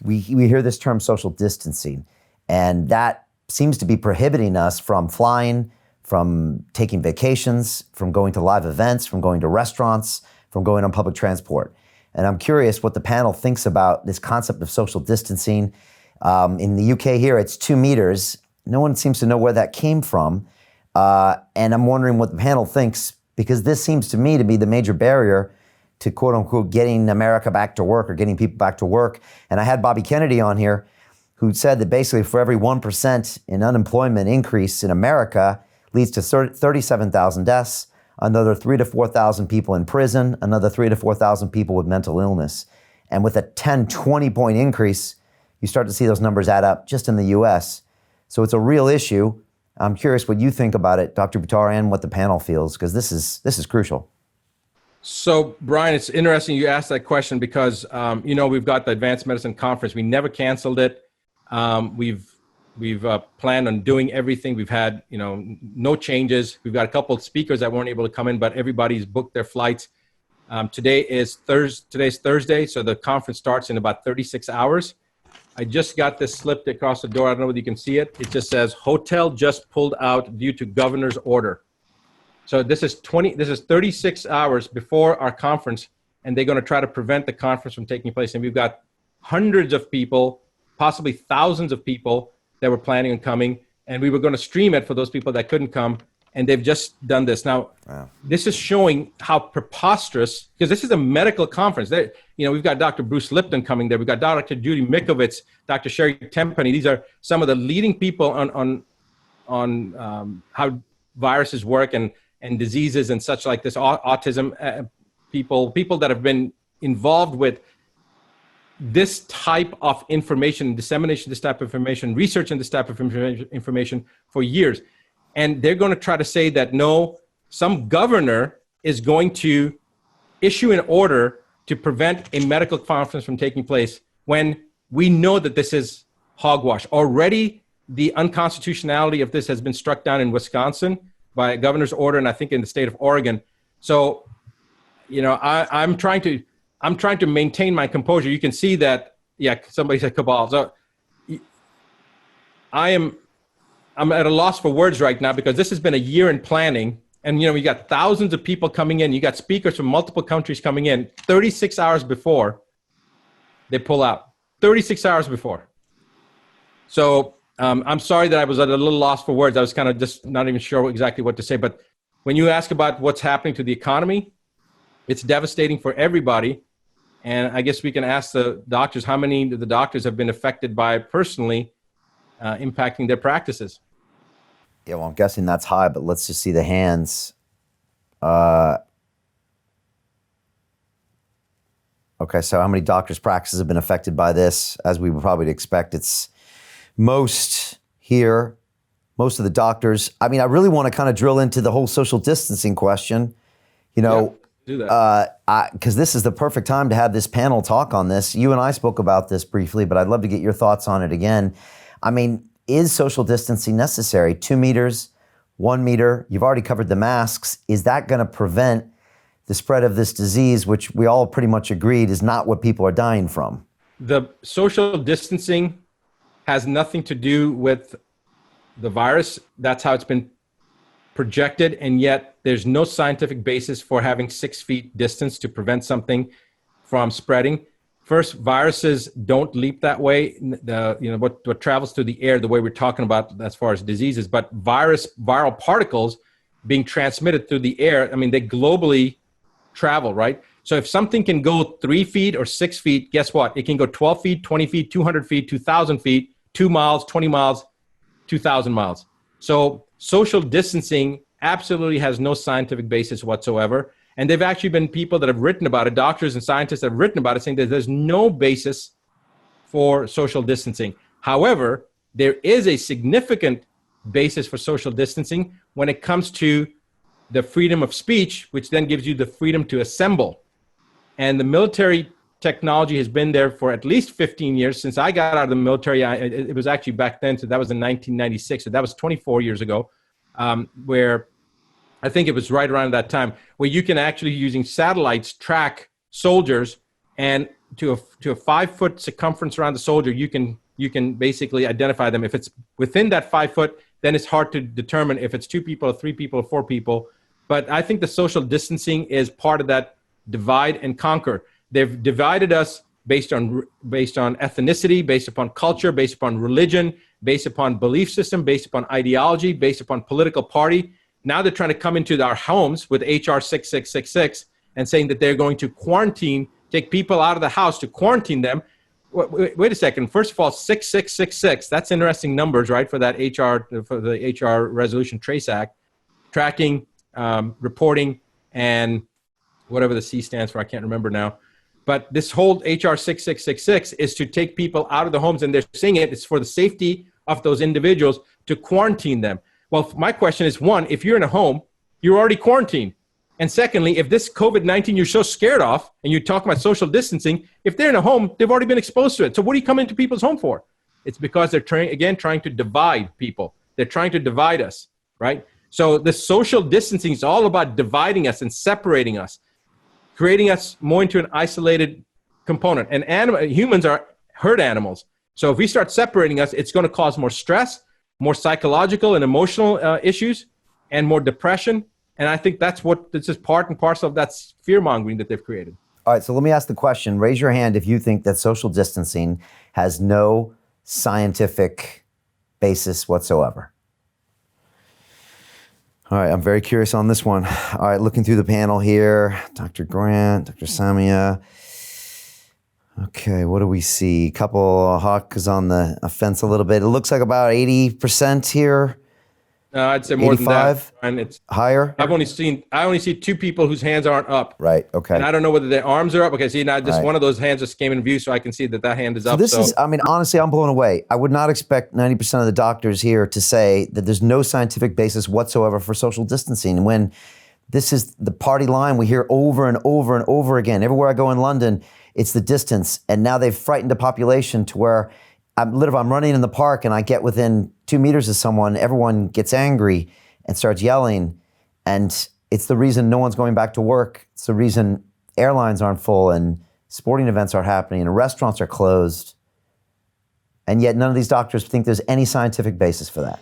we hear this term social distancing, and that seems to be prohibiting us from flying, from taking vacations, from going to live events, from going to restaurants, from going on public transport. And I'm curious what the panel thinks about this concept of social distancing. In the UK here, it's 2 meters. No one seems to know where that came from. And I'm wondering what the panel thinks, because this seems to me to be the major barrier to quote unquote getting America back to work or getting people back to work. And I had Bobby Kennedy on here who said that basically for every 1% in unemployment increase in America leads to 37,000 deaths, another 3,000 to 4,000 people in prison, another 3,000 to 4,000 people with mental illness. And with a 10, 20 point increase, you start to see those numbers add up just in the US. So it's a real issue. I'm curious what you think about it, Dr. Buttar, and what the panel feels, because this is crucial. So, Brian, it's interesting you asked that question because, we've got the Advanced Medicine Conference. We never canceled it. We've planned on doing everything. We've had, no changes. We've got a couple of speakers that weren't able to come in, but everybody's booked their flights. Today's Thursday, so the conference starts in about 36 hours. I just got this slipped across the door. I don't know whether you can see it. It just says, hotel just pulled out due to governor's order. So this is 36 hours before our conference, and they're going to try to prevent the conference from taking place. And we've got hundreds of people, possibly thousands of people that were planning on coming, and we were going to stream it for those people that couldn't come, and they've just done this. Now, wow. This is showing how preposterous, because this is a medical conference. We've got Dr. Bruce Lipton coming there. We've got Dr. Judy Mikovits, Dr. Sherry Tenpenny. These are some of the leading people on how viruses work and diseases and such like this, autism, people that have been involved with this type of information, dissemination of this type of information, research in this type of information for years. And they're going to try to say that no, some governor is going to issue an order to prevent a medical conference from taking place when we know that this is hogwash. Already, the unconstitutionality of this has been struck down in Wisconsin by a governor's order, and I think in the state of Oregon. So, I'm trying to maintain my composure. You can see that, somebody said cabal. So I'm at a loss for words right now because this has been a year in planning. And, we got thousands of people coming in. You got speakers from multiple countries coming in 36 hours before they pull out. 36 hours before. So I'm sorry that I was at a little loss for words. I was kind of just not even sure exactly what to say. But when you ask about what's happening to the economy, it's devastating for everybody. And I guess we can ask the doctors how many of the doctors have been affected by personally impacting their practices. Yeah, well, I'm guessing that's high, but let's just see the hands. Okay, so how many doctors' practices have been affected by this? As we would probably expect, it's most here, most of the doctors. I mean, I really want to kind of drill into the whole social distancing question, do that. Because this is the perfect time to have this panel talk on this. You and I spoke about this briefly, but I'd love to get your thoughts on it again. I mean, is social distancing necessary? 2 meters, 1 meter, you've already covered the masks. Is that going to prevent the spread of this disease, which we all pretty much agreed is not what people are dying from? The social distancing has nothing to do with the virus. That's how it's been projected, and yet there's no scientific basis for having 6 feet distance to prevent something from spreading. First, viruses don't leap that way. What travels through the air, the way we're talking about as far as diseases, but viral particles being transmitted through the air, I mean, they globally travel, right? So if something can go 3 feet or 6 feet, guess what? It can go 12 feet, 20 feet, 200 feet, 2,000 feet, 2 miles, 20 miles, 2,000 miles. So social distancing absolutely has no scientific basis whatsoever. And there've actually been people that have written about it, doctors and scientists that have written about it, saying that there's no basis for social distancing. However, there is a significant basis for social distancing when it comes to the freedom of speech, which then gives you the freedom to assemble. And the military technology has been there for at least 15 years. Since I got out of the military, it was actually back then, so that was in 1996, so that was 24 years ago, where I think it was right around that time, where you can actually, using satellites, track soldiers and to a 5-foot circumference around the soldier, you can basically identify them. If it's within that 5 foot, then it's hard to determine if it's 2 people or 3 people or 4 people. But I think the social distancing is part of that divide and conquer. They've divided us based on ethnicity, based upon culture, based upon religion, based upon belief system, based upon ideology, based upon political party. Now they're trying to come into our homes with HR 6666 and saying that they're going to quarantine, take people out of the house to quarantine them. Wait a second. First of all, 6666, that's interesting numbers, right? For that for the HR Resolution Trace Act, tracking, reporting, and whatever the C stands for, I can't remember now. But this whole HR 6666 is to take people out of the homes, and they're saying it's for the safety of those individuals to quarantine them. Well, my question is, one, if you're in a home, you're already quarantined. And secondly, if this COVID-19 you're so scared of, and you talk about social distancing, if they're in a home, they've already been exposed to it. So what do you come into people's home for? It's because they're trying to divide people. They're trying to divide us, right? So the social distancing is all about dividing us and separating us, creating us more into an isolated component. And humans are herd animals. So if we start separating us, it's going to cause more stress, more psychological and emotional issues, and more depression. And I think this is part and parcel of that fear-mongering that they've created. All right, so let me ask the question. Raise your hand if you think that social distancing has no scientific basis whatsoever. All right, I'm very curious on this one. All right, looking through the panel here, Dr. Grant, Dr. Samia. Okay, what do we see? Couple Hawk is on the fence a little bit. It looks like about 80% here. I'd say more 85? than that. And it's higher? I only see 2 people whose hands aren't up. Right, okay. And I don't know whether their arms are up. Okay, see, now just right. One of those hands just came in view, so I can see that hand is up. This is, I mean, honestly, I'm blown away. I would not expect 90% of the doctors here to say that there's no scientific basis whatsoever for social distancing. When this is the party line we hear over and over and over again. Everywhere I go in London, it's the distance. And now they've frightened the population to where I'm running in the park and I get within 2 meters of someone, everyone gets angry and starts yelling. And it's the reason no one's going back to work. It's the reason airlines aren't full and sporting events are happening and restaurants are closed. And yet none of these doctors think there's any scientific basis for that.